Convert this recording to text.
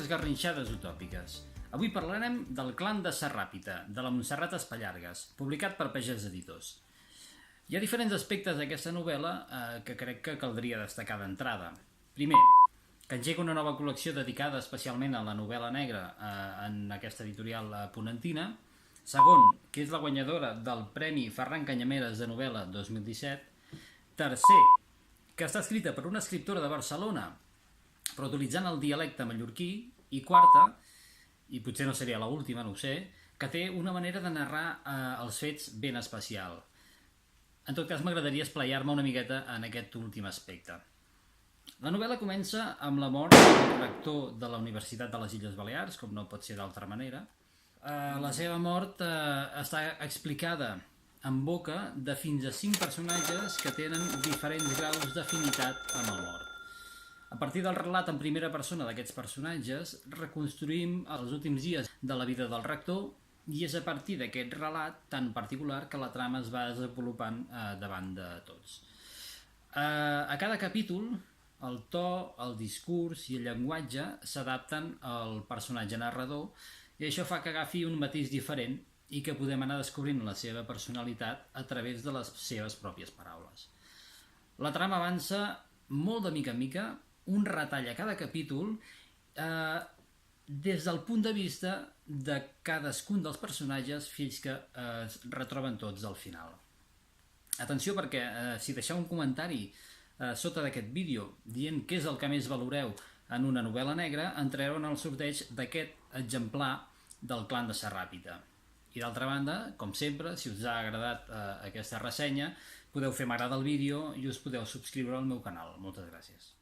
esgarrinxades utòpiques. Avui parlarem del Clan de Serràpita, de la Montserrat Espallargas, publicat per Pagès Editors. Hi ha diferents aspectes d'aquesta novel·la que crec que caldria destacar d'entrada. Primer, que engega una nova col·lecció dedicada especialment a la novel·la negra en aquesta editorial ponentina. Segon, que és la guanyadora del Premi Ferran Canyameres de novel·la 2017. Tercer, que està escrita per una escriptora de Barcelona, però utilitzant el dialecte mallorquí. I quarta, i potser no seria l'última, no ho sé, que té una manera de narrar els fets ben especial. En tot cas, m'agradaria esplaiar-me una miqueta en aquest últim aspecte. La novel·la comença amb la mort del rector de la Universitat de les Illes Balears, com no pot ser d'altra manera. La seva mort està explicada en boca de fins a 5 personatges que tenen diferents graus d'afinitat amb el mort. A partir del relat en primera persona d'aquests personatges, reconstruïm els últims dies de la vida del rector i és a partir d'aquest relat tan particular que la trama es va desenvolupant davant de tots. A cada capítol, el to, el discurs i el llenguatge s'adapten al personatge narrador i això fa que agafi un matís diferent i que podem anar descobrint la seva personalitat a través de les seves pròpies paraules. La trama avança molt de mica en mica, un retall a cada capítol des del punt de vista de cadascun dels personatges fins que es retroben tots al final. Atenció perquè si deixeu un comentari sota d'aquest vídeo dient què és el que més valoreu en una novel·la negra, entrareu en el sorteig d'aquest exemplar del Clan de Serràpita. I d'altra banda, com sempre, si us ha agradat aquesta ressenya, podeu fer m'agrada al vídeo i us podeu subscriure al meu canal. Moltes gràcies.